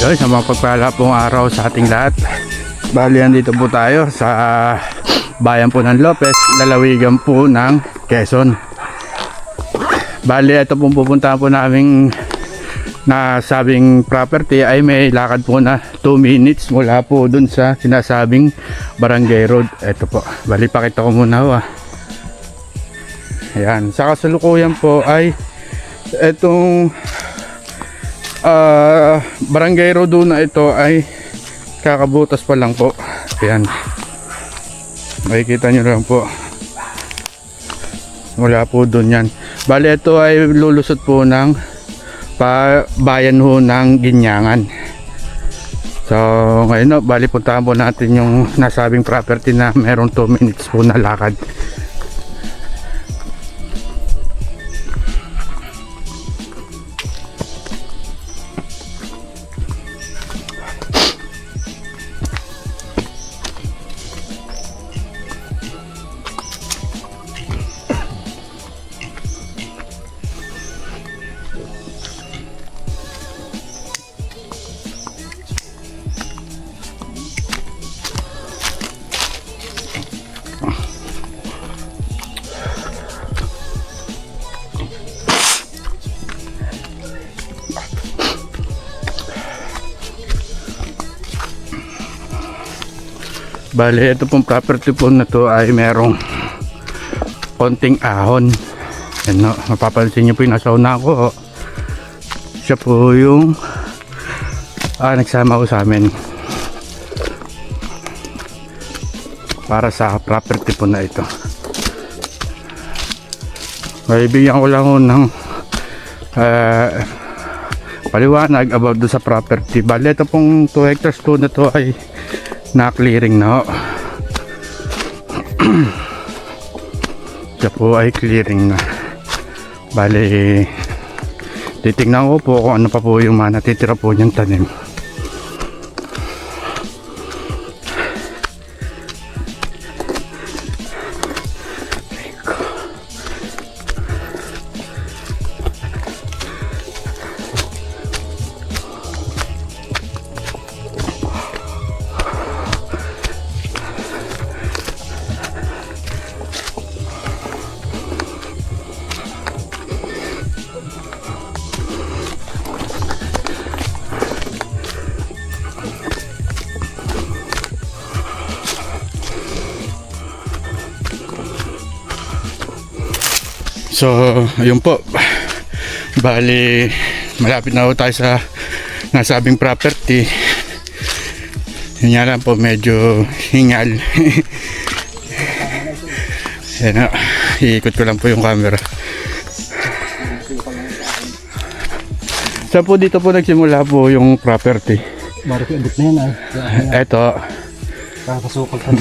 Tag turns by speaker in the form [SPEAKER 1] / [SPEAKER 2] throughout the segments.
[SPEAKER 1] Yun, sa mga pagpala pong araw sa ating lahat. Bali, dito po tayo sa bayan po ng Lopez, lalawigan po ng Quezon. Bali, ito pong pupuntahan po naming nasabing property ay may lakad po na 2 minutes mula po dun sa sinasabing Barangay Road. Ito po, bali pakita ko muna ho. Ayan, sa kasalukuyan po ay itong Barangay Road na ito ay kakabutas pa lang po. Ayan, makikita nyo lang po wala po dun yan. Bali ito ay lulusot po ng bayan ho ng Ginyangan. So ngayon bali puntahan po natin yung nasabing property na merong 2 minutes po na lakad. Bali, ito pong property po na to ay merong konting ahon. Yan, no? Mapapansin nyo po yung nasa una ko. Siya po yung nagsama ko sa amin para sa property po na ito. Bibigyan ko lang ng paliwanag about do sa property. Bali, ito pong 2 hectares po na to ay na-clearing na ho. Siya po ay clearing na. Bali, titignan ko po kung ano pa po yung mga natitira po niyang tanim. So, ayun po. Bali, malapit na po tayo sa nasabing property. Yun nga lang po, medyo hingal. Ayan, iikot ko lang po yung camera. So po, dito po nagsimula po yung property.
[SPEAKER 2] Baru ko endit na yan
[SPEAKER 1] Ito.
[SPEAKER 2] Kakasukal pa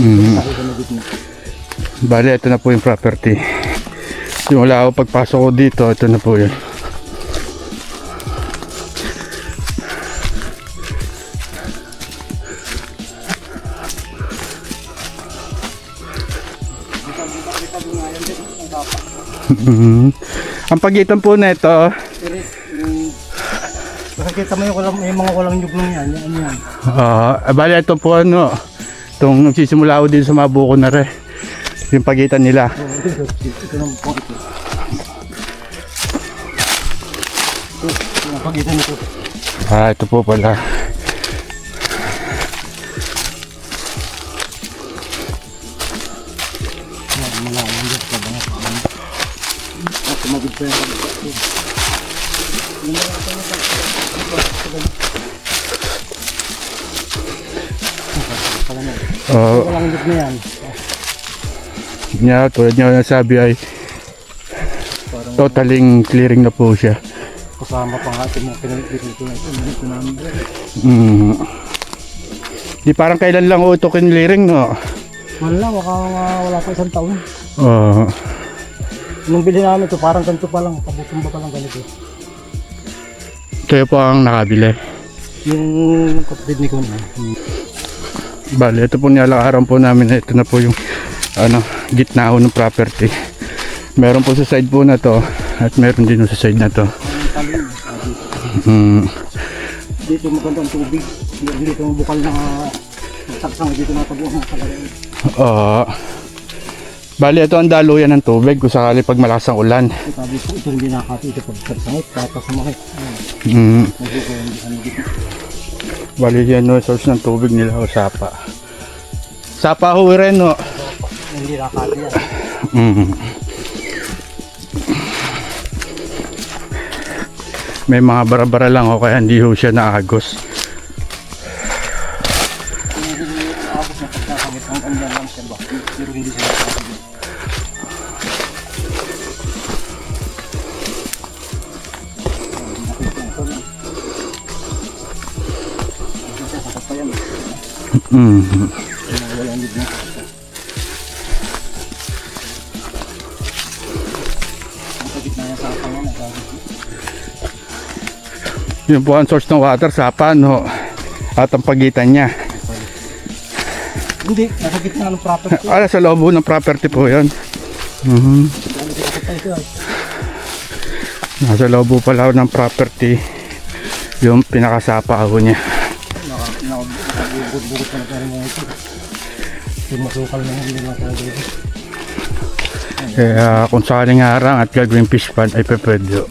[SPEAKER 1] Bali, ito na po yung property. Simula ako pagpasok ko dito, ito na po yun. Ang pagitan po na ito,
[SPEAKER 2] makikita mo yung mga walang nyug lang yan. Yan.
[SPEAKER 1] bali ito po itong nagsisimula ako din sa Mabuko na rin. Yung pagitan nila.
[SPEAKER 2] Ito lang po ito. Yung pagitan nito.
[SPEAKER 1] Ito po pala.
[SPEAKER 2] Mga nandiyan pa bangat. At tumagid pa yung walang nyug na yan.
[SPEAKER 1] Tulad niya nasabi ay totaling clearing na po siya.
[SPEAKER 2] Kasama pa nga itong mga pinag-clearing ito namin.
[SPEAKER 1] Di parang kailan lang ito clearing, no?
[SPEAKER 2] Wala pa 1 taon. Nung bilhin namin ito parang ganito pa lang, pabutumba pa lang ganito.
[SPEAKER 1] Ito po ang nakabili.
[SPEAKER 2] Yung kapatid ni Kun.
[SPEAKER 1] Bali, ito po nilalakaran po namin. Ito na po yung gitna ng property. Meron po sa side po na to at meron din sa side na to.
[SPEAKER 2] dito maganda ang tubig. Hindi dito bukal na tagsang dito natabuhan na talaga.
[SPEAKER 1] Oo. Bali, ito ang daluyan ng tubig kung sakali pag malakas ang ulan.
[SPEAKER 2] Sabi ko, ito hindi nakati ito pag tagsangit, kahit sumakit.
[SPEAKER 1] Bali, yan no, source ng tubig nila o sapa. Sapa ho rin, no?
[SPEAKER 2] Hindi nakati yan.
[SPEAKER 1] May mga bara-bara lang o kaya hindi ho siya naagos.
[SPEAKER 2] Nakapos na pagkakangit ang kanya lang siya ba? Pero hindi siya nakati.
[SPEAKER 1] Yun po ang source ng water, sapa, no? At ang pagitan niya.
[SPEAKER 2] Hindi, nasa gitna ng property.
[SPEAKER 1] Sa loob ho ng property po yun. Nasa loob po pala ho ng property yung pinakasapa ho niya.
[SPEAKER 2] Nakabugod-bugod pa na tayo mga ito. Yung masukal na hindi na tayo dito.
[SPEAKER 1] Kaya kung sakaling harang at gagawing fish pond ay pwede.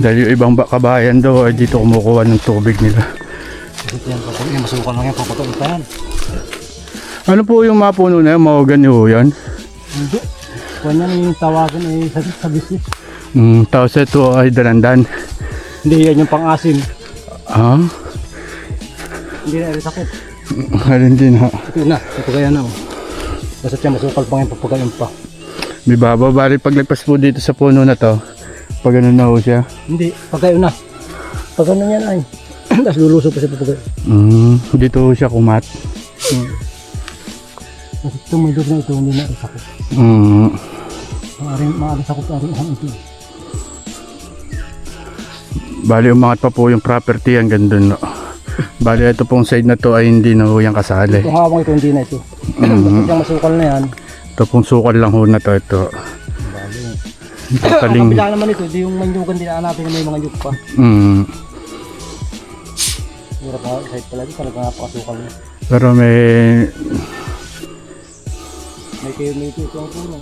[SPEAKER 1] Dahil yung ibang kabayan daw ay dito kumukuha ng tubig nila.
[SPEAKER 2] Kasi yan, kapag yung masukal lang yan, papatuloy pa yan.
[SPEAKER 1] Ano po yung mga puno na yun? Mahogany ho yan?
[SPEAKER 2] Hindi. Kung yan yung tawagan ay sa business.
[SPEAKER 1] Tapos ito ay dalandan.
[SPEAKER 2] Hindi, yan yung pang-asim.
[SPEAKER 1] Ah?
[SPEAKER 2] Hindi na rin sakit.
[SPEAKER 1] Halin din ha.
[SPEAKER 2] Ito na, ito kaya na. Basta siya masukal pa ngayon, papagayon pa.
[SPEAKER 1] May baba, bali paglagpas po dito sa puno na to. Pag ano na ho siya?
[SPEAKER 2] Hindi, pagayon na. Pag ano yan ay, tapos lulusog pa siya papagayon.
[SPEAKER 1] Dito ho siya kumat.
[SPEAKER 2] Kasi itong may dog na ito, hindi na rin sakit. Maaring sakot na rin isang ito.
[SPEAKER 1] Bali umangat pa po yung property hanggang dun, no? Bali ito pong side na to ay hindi na ho yung kasali.
[SPEAKER 2] Itong hawang ito, hindi na ito. Basta siyang masukal na yan.
[SPEAKER 1] Ito pong sukal lang ho na to. Ito.
[SPEAKER 2] Ang kabila naman ito, di yung manyugan din natin na may mga nyug pa. Hirap nga, side pala dito, talaga napakasukal na.
[SPEAKER 1] Pero may
[SPEAKER 2] kayo may ito ang puno.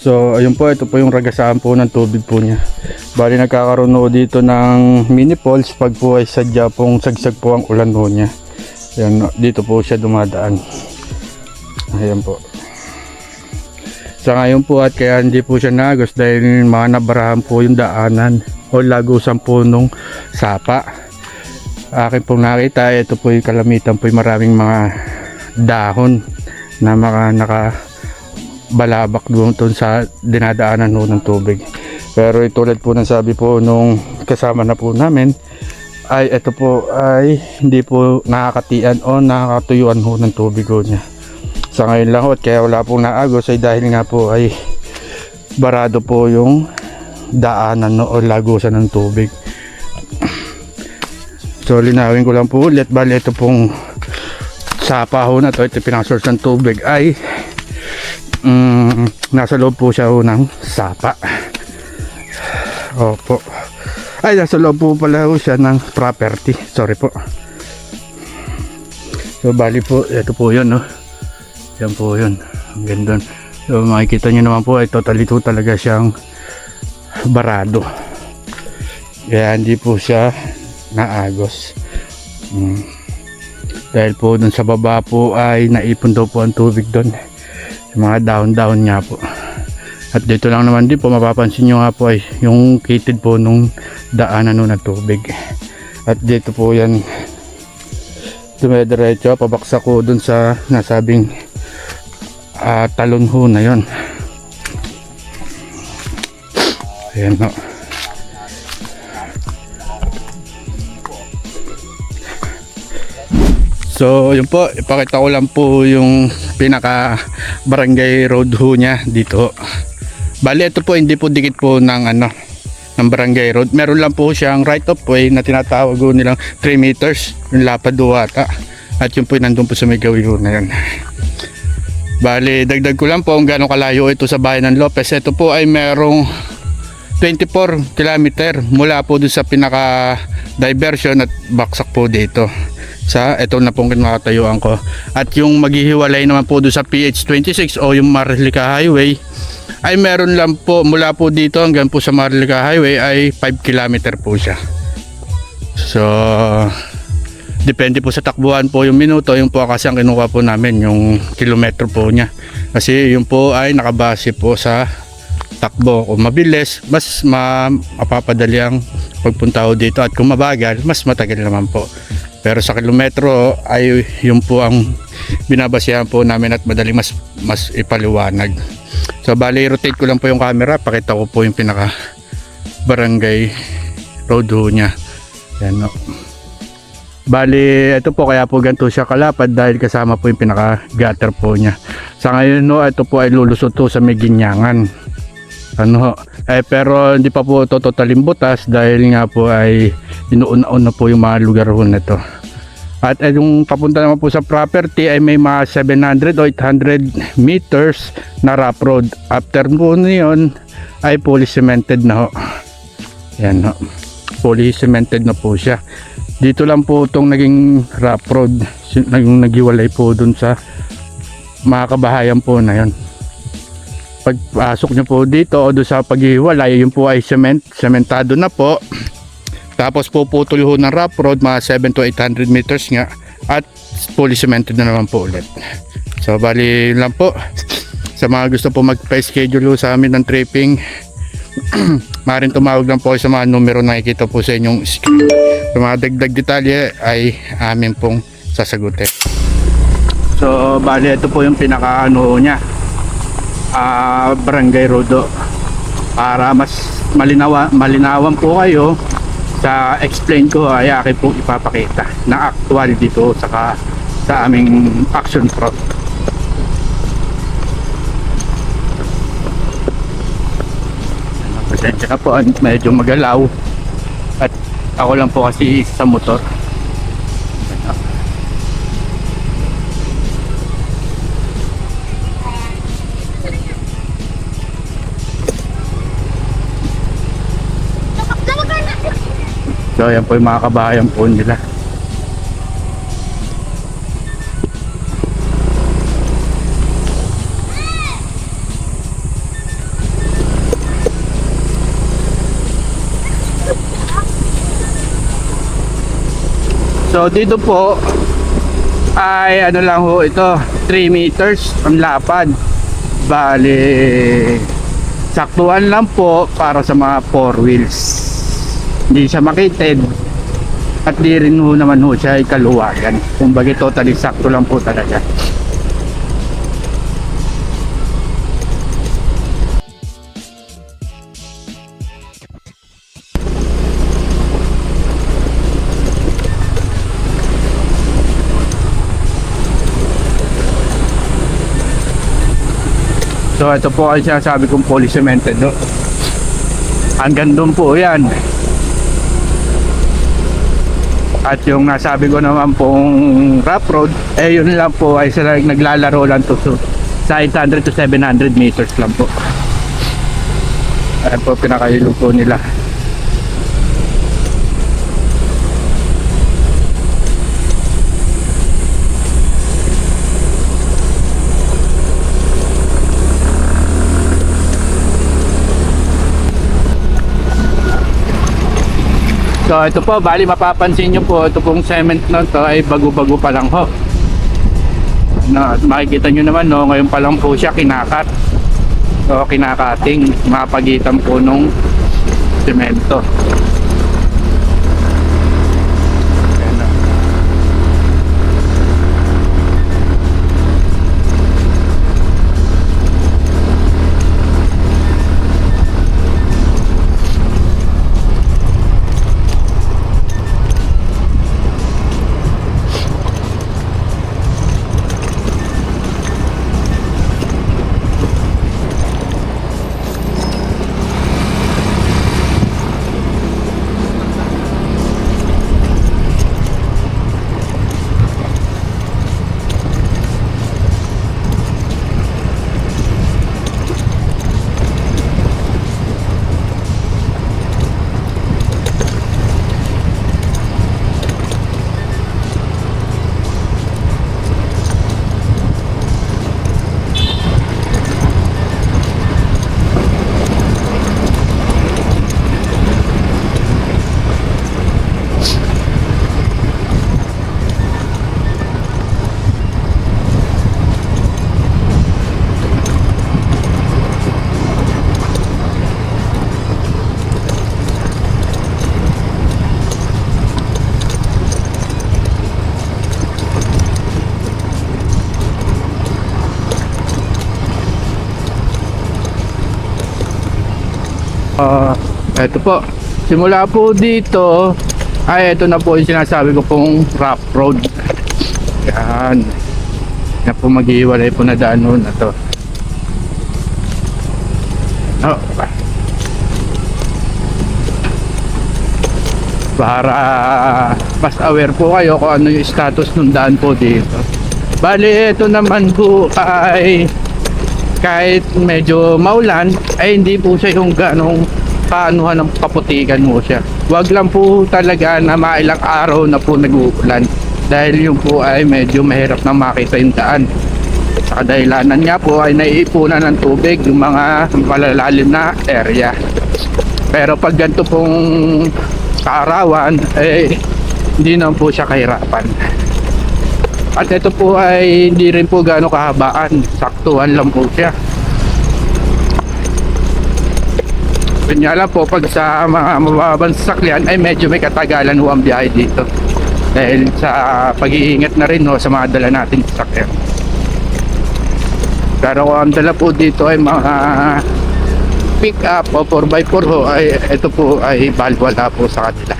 [SPEAKER 1] So ayun po, ito po yung ragasaan po ng tubig po niya. Bali nagkakaroon po dito ng mini falls pag po ay sadya pong sagsag po ang ulan po niya. Ayan, dito po siya dumadaan. Ayan po. Sa ngayon po at kaya hindi po siya nagos dahil mga nabarahan po yung daanan o lagusan po nung sapa. Akin pong nakita, ito po yung kalamitan po yung maraming mga dahon na nakabalabak doon sa dinadaanan ho ng tubig. Pero itulad po ng sabi po nung kasama na po namin ay ito po ay hindi po nakakatian o nakakatuyuan ho ng tubig ho niya. Sa ngayon lang ho at kaya wala pong naagos ay dahil nga po ay barado po yung daanan o lagusan ng tubig. So linawin ko lang po ulit, bali ito pong sapa ho na to, ito pinaka-source ng tubig ay nasa loob po siya ho ng sapa. Opo. Ay, nasa loob po pala ho siya ng property. Sorry po. So bali po, ito po yun, no? Yan po yun. Ang ganda. So makikita nyo naman po ay totally po talaga siyang barado. Kaya hindi po siya naagos. Dahil po dun sa baba po ay naipon daw po ang tubig dun. Yung mga down niya po. At dito lang naman din po mapapansin nyo nga po ay yung kitid po nung daanan nun ng tubig. At dito po yan dumediretso pabaksak ko dun sa nasabing talon ho na yon. Ayan ho. So yun po, ipakita ko lang po yung pinaka barangay road ho niya dito. Bali ito po hindi po dikit po ng ng barangay road. Meron lang po siyang right of way na tinatawag ho nilang 3 meters yung lapad ho ata. At yun po nandun po sa may gawin ho na yun. Bali dagdag ko lang po kung gaano kalayo ito sa bayan ng Lopez. Ito po ay merong 24 kilometer mula po dun sa pinaka diversion at baksak po dito sa ito na pong kinakatayuan ko. At yung maghihiwalay naman po dun sa PH26 o yung Maharlika Highway ay meron lang po mula po dito hanggang po sa Maharlika Highway ay 5 kilometer po siya. So depende po sa takbuhan po yung minuto. Yung po kasi ang kinuha po namin yung kilometro po niya, kasi yung po ay nakabase po sa takbo. Kung mabilis, mas mapapadali ang pagpunta ko dito, at kung mabagal, mas matagal naman po. Pero sa kilometro ay yung po ang binabasihan po namin at madaling mas ipaliwanag. So bali, rotate ko lang po yung camera, pakita ko po yung pinaka barangay road ho niya. Yan, no. Bali, ito po kaya po ganito siya kalapad dahil kasama po yung pinaka gutter po niya. Sa ngayon, no, ito po ay lulusot to sa may Ginyangan. Ano, pero hindi pa po ito totaling butas dahil nga po ay inuuna-una po yung mga lugar ho na to. At yung papunta naman po sa property ay may mga 700 o 800 meters na rough road. After po niyon ay fully cemented na ho. Yan ho, fully cemented na po siya. Dito lang po itong naging rough road, naghiwalay po dun sa mga kabahayan po na yon. Pagpasok nyo po dito o doon sa paghiwalay, yun po ay sementado na po. Tapos puputol ho ng rough road, mga 7 to 800 meters nga, at fully cemented na naman po ulit. So bali lang po, sa mga gusto po magpa-schedule sa amin ng tripping, maaaring tumawag lang po sa mga numero na nakikita po sa inyong screen. Sa mga dagdag detalye ay amin pong sasagutin. So bali, ito po yung pinaka-ano niya, barangay road, para mas malinawan po kayo sa explain ko ay akin po ipapakita na actual dito sa aming action front. Pasensya na po, medyo magalaw at ako lang po kasi sa motor. So yan po yung mga kabahayan po nila. So dito po ay ano lang ho ito, 3 meters ang lapad. Bali saktuhan lang po para sa mga 4 wheels. Hindi siya makitid at di rin ho naman ho siya ay kaluwagan. Kumbaga totally sakto lang po talaga. So ito po ay sinasabi kong fully cemented, no? Hanggang doon po yan. At yung nasabi ko naman pong rough road, yun lang po ay sila naglalaro lang to sa 800 to 700 meters lang po. Ayan po pinakailog po nila. So ito po, bali mapapansin nyo po, ito pong cement na to ay bago-bago pa lang ho. Makikita nyo naman, no, ngayon pa lang po siya kinakat. So kinakating, mapagitan po nung semento. Ito po. Simula po dito, ay ito na po yung sinasabi ko pong rough road. Yan. Yan po maghihiwalay po na daan nun na to. Oh. Para mas aware po kayo kung ano yung status ng daan po dito. Bali, ito naman po ay kahit medyo maulan, ay hindi po siya yung ganong kaanuhan ng kaputikan mo siya. Wag lang po talaga na mailang araw na po nag-uulan. Dahil yung po ay medyo mahirap na makita yung daan. Sa kadahilanan nga po ay naiipunan ng tubig yung mga malalalim na area. Pero pag ganito pong kaarawan, eh hindi naman po siya kahirapan. At ito po ay hindi rin po gaano kahabaan, saktuhan lang po siya. Kanya lang po pag sa mga mababang sasakyan ay medyo may katagalan ho ang biyahe dito. Dahil sa pag-iingat na rin ho sa mga dala natin sasakyan. Pero kung ang dala po dito ay mga pick up o 4x4 ho, ay ito po ay balwala po sa kanila.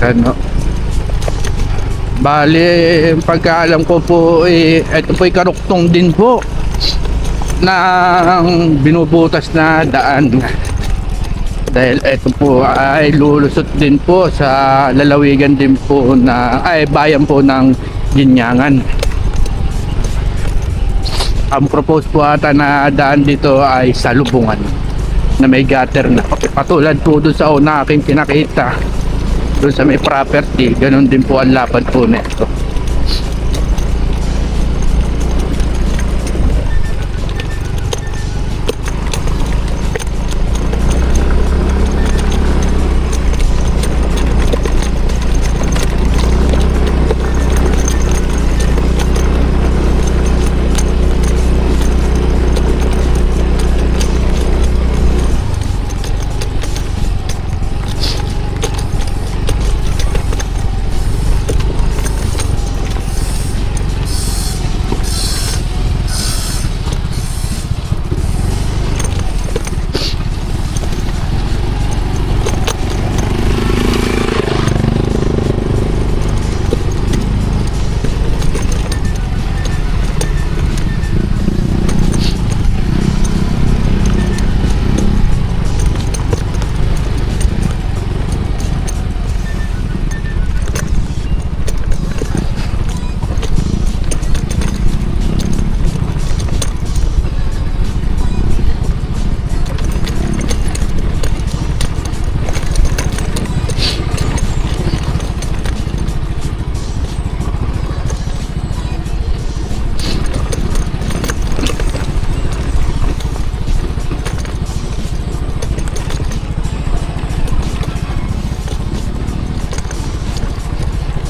[SPEAKER 1] Ano? Bali, pagkaalam ko po ito po ay karuktong din po ng binubutas na daan. Dahil ito po ay lulusot din po sa lalawigan din po na bayan po ng Ginyangan. Ang propose po ata na daan dito ay salubungan na may gutter na. Patulad po doon sa una aking pinakita. Doon sa may property, ganun din po ang lapad po nito.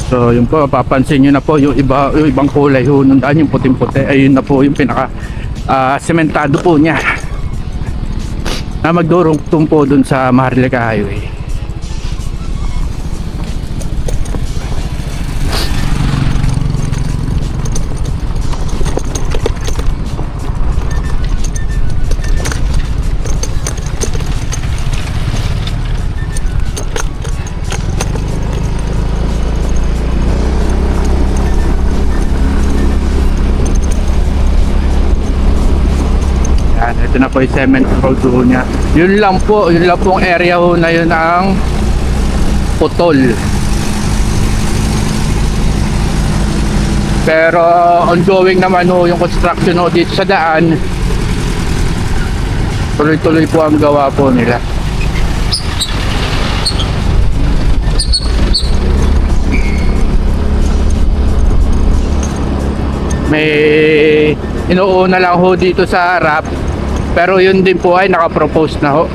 [SPEAKER 1] So yun po, papansin nyo na po yung ibang kulay ho ng daan, yung puting-puti, ayun na po yung pinaka sementado po niya na magdurugtong po dun sa Maharlika Highway. Ito na po yung cement road ho niya. Yun lang po ang area ho na yun ang putol. Pero ongoing naman ho yung construction ho dito sa daan. Tuloy-tuloy po ang gawa po nila. May inuuna lang ho dito sa harap. Pero yun din po ay nakapropose na ho.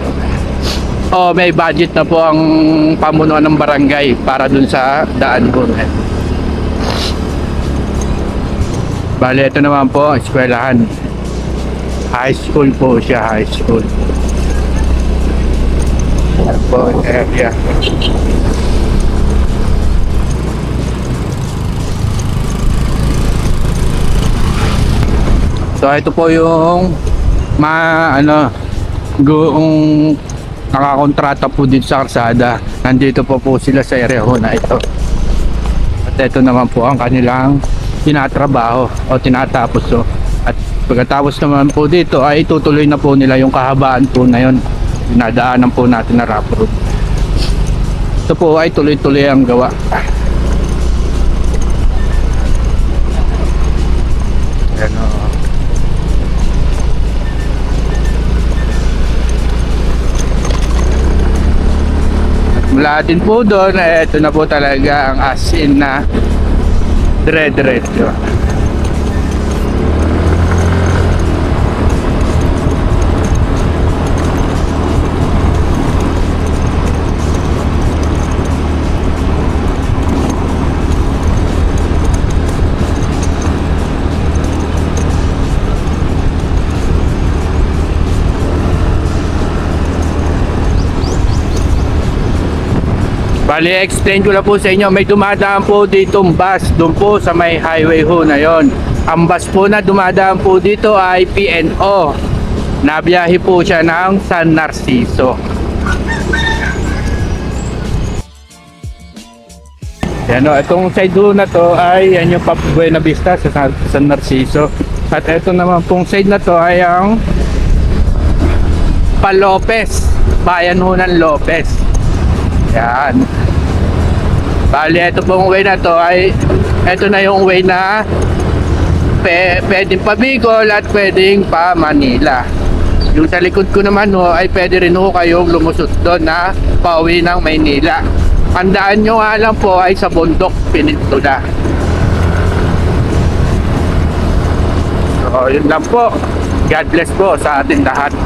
[SPEAKER 1] O may budget na po ang pamunuan ng barangay para dun sa daan po. Bale, ito naman po, eskwelahan. High school po siya, high school. Yan po, area. So ito po yung yung nakakontrata po dito sa kalsada. Nandito po sila sa area ho na ito. At ito naman po ang kanilang tinatrabaho o tinatapos. So, at pagkatapos naman po dito ay itutuloy na po nila yung kahabaan po na yun. Dinadaanan po natin na rough road. Ito po ay tuloy-tuloy ang gawa. Ayan o. Mula din po doon, ito na po talaga ang as in na dire-diretso. Bali, explain ko na po sa inyo, may dumadaan po ditong bus doon po sa may highway ho na yon. Ang bus po na dumadaan po dito ay PNO. Nabiyahe po siya ng San Narciso. Yan o, itong side ho na to ay yan yung Buena Vista sa San Narciso. At ito naman pong side na to ay ang Lopez, bayan ho ng Lopez. Yan. Bali, ito pong way na to ay ito na yung way na pwedeng pa Bicol at pwedeng pa Manila. Yung sa likod ko naman ho ay pwede rin ho kayong lumusot doon na pauwi ng Maynila. Ang daan nyo nga lang po ay sa Bundok Peninsula. So yun lang po. God bless po sa ating lahat.